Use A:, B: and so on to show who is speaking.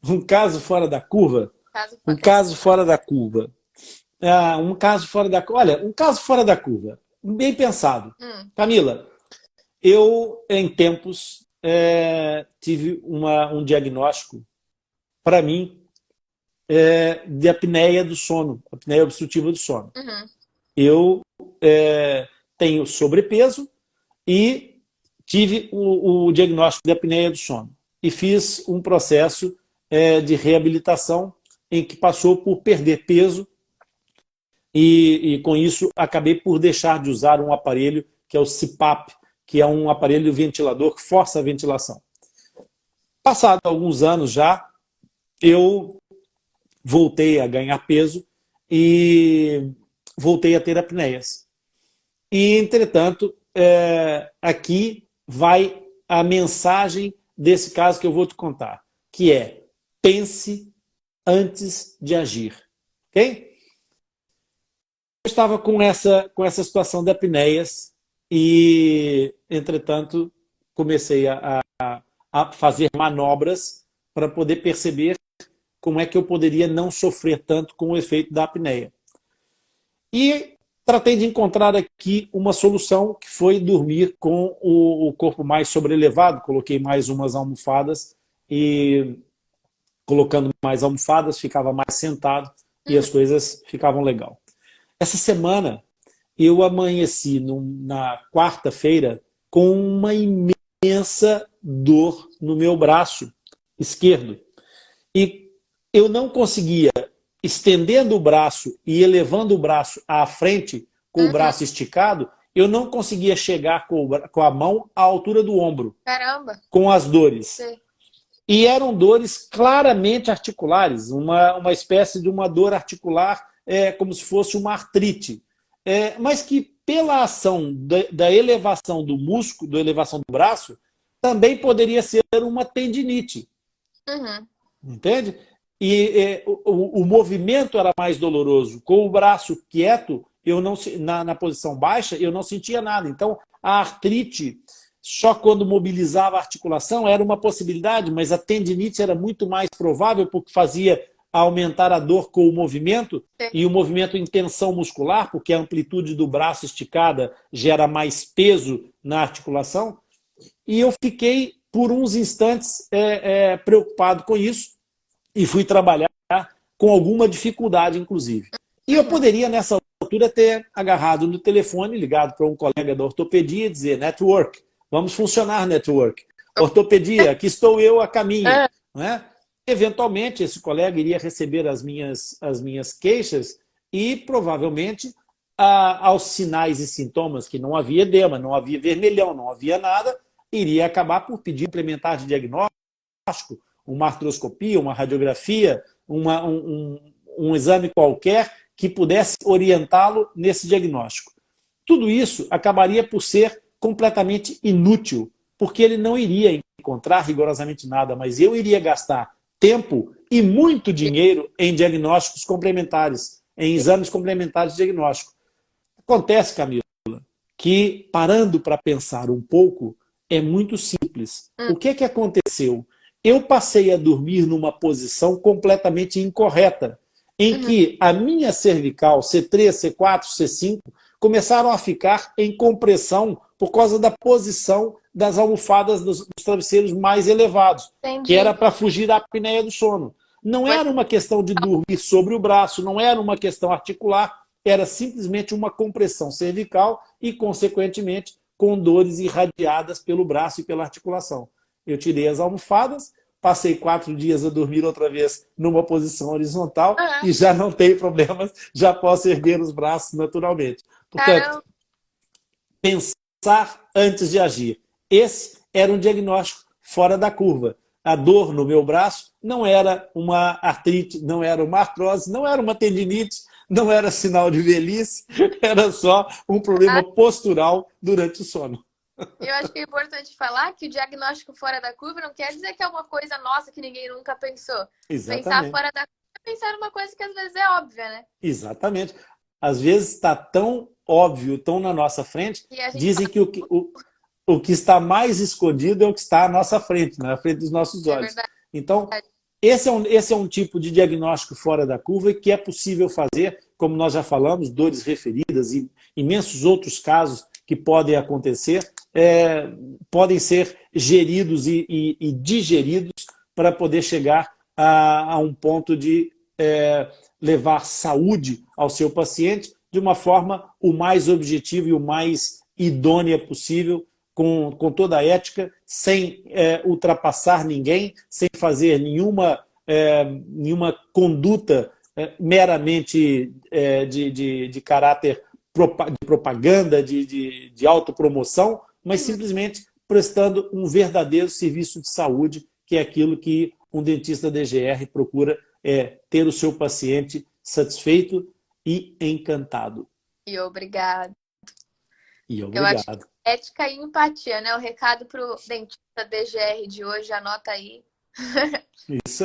A: Um caso fora da curva?
B: Caso
A: Um
B: fora.
A: caso fora da curva. Um caso fora da curva. Olha, um caso fora da curva. Bem pensado.
B: Hum,
A: Camila, eu, em tempos, tive um diagnóstico, para mim, de apneia do sono, apneia obstrutiva do sono.
B: uhum.
A: Eu tenho sobrepeso e tive o diagnóstico de apneia do sono. E fiz um processo de reabilitação em que passou por perder peso e com isso acabei por deixar de usar um aparelho que é o CPAP, que é um aparelho ventilador que força a ventilação. Passado alguns anos já, eu voltei a ganhar peso e voltei a ter apneias. E, entretanto, aqui vai a mensagem desse caso que eu vou te contar, que é: pense antes de agir. Ok? Eu estava com essa situação de apneias e, entretanto, comecei a fazer manobras para poder perceber como é que eu poderia não sofrer tanto com o efeito da apneia. E tratei de encontrar aqui uma solução que foi dormir com o corpo mais sobrelevado. Coloquei mais umas almofadas e, colocando mais almofadas, ficava mais sentado e
B: Uhum.
A: as coisas ficavam legal. Essa semana eu amanheci na quarta-feira com uma imensa dor no meu braço esquerdo. E eu não conseguia, estendendo o braço e elevando o braço à frente, com o
B: Uhum.
A: braço esticado, eu não conseguia chegar com a mão à altura do ombro,
B: Caramba.
A: com as dores.
B: Sei.
A: E eram dores claramente articulares, uma espécie de uma dor articular, como se fosse uma artrite. Mas que, pela ação da elevação do músculo, da elevação do braço, também poderia ser uma tendinite.
B: Uhum.
A: Entende? E o movimento era mais doloroso. Com o braço quieto, eu não na posição baixa, eu não sentia nada. Então, a artrite, só quando mobilizava a articulação, era uma possibilidade, mas a tendinite era muito mais provável, porque fazia aumentar a dor com o movimento,
B: Sei.
A: e o movimento em tensão muscular, porque a amplitude do braço esticada gera mais peso na articulação. E eu fiquei, por uns instantes, preocupado com isso, e fui trabalhar com alguma dificuldade, inclusive. E eu
B: Uhum.
A: poderia, nessa altura, ter agarrado no telefone, ligado para um colega da ortopedia e dizer: network, vamos funcionar, network. Ortopedia, aqui estou eu a caminho.
B: Ah,
A: Não é? Eventualmente, esse colega iria receber as minhas queixas e, provavelmente, aos sinais e sintomas, que não havia edema, não havia vermelhão, não havia nada, iria acabar por pedir implementar de diagnóstico, uma artroscopia, uma radiografia, um exame qualquer que pudesse orientá-lo nesse diagnóstico. Tudo isso acabaria por ser completamente inútil, porque ele não iria encontrar rigorosamente nada, mas eu iria gastar tempo e muito dinheiro em diagnósticos complementares, em exames complementares de diagnóstico. Acontece, Camila, que, parando para pensar um pouco, é muito simples.
B: hum.
A: O que aconteceu? Eu passei a dormir numa posição completamente incorreta, em
B: Uhum.
A: que a minha cervical, C3, C4, C5, começaram a ficar em compressão por causa da posição das almofadas dos travesseiros mais elevados, que era
B: Entendi.
A: para fugir da apneia do sono. Não
B: Foi.
A: era uma questão de dormir sobre o braço, não era uma questão articular, era simplesmente uma compressão cervical e, consequentemente, com dores irradiadas pelo braço e pela articulação. Eu tirei as almofadas, passei 4 dias a dormir outra vez numa posição horizontal
B: Aham.
A: e já não tenho problemas, já posso erguer os braços naturalmente. Portanto,
B: Caramba.
A: pensar antes de agir. Esse era um diagnóstico fora da curva. A dor no meu braço não era uma artrite, não era uma artrose, não era uma tendinite, não era sinal de velhice, era só um problema postural durante o sono.
B: Eu acho que é importante falar que o diagnóstico fora da curva não quer dizer que é uma coisa nossa que ninguém nunca pensou. Pensar
A: Exatamente.
B: fora da curva é pensar numa coisa que às vezes é óbvia, né?
A: Exatamente. Às vezes está tão óbvio, tão na nossa frente,
B: E a gente
A: dizem
B: fala,
A: que o que está mais escondido é o que está à nossa frente, na frente dos nossos
B: é
A: olhos.
B: verdade.
A: Então, esse é um tipo de diagnóstico fora da curva que é possível fazer, como nós já falamos, dores referidas e imensos outros casos que podem acontecer, podem ser geridos e digeridos para poder chegar a um ponto de levar saúde ao seu paciente de uma forma o mais objetiva e o mais idônea possível, com toda a ética, sem ultrapassar ninguém, sem fazer nenhuma conduta meramente de caráter de propaganda, de autopromoção, mas simplesmente prestando um verdadeiro serviço de saúde, que é aquilo que um dentista DGR procura, ter o seu paciente satisfeito e encantado.
B: E obrigado.
A: E
B: Eu acho que
A: obrigado.
B: ética e empatia, né? O recado para o dentista DGR de hoje, anota aí.
A: Isso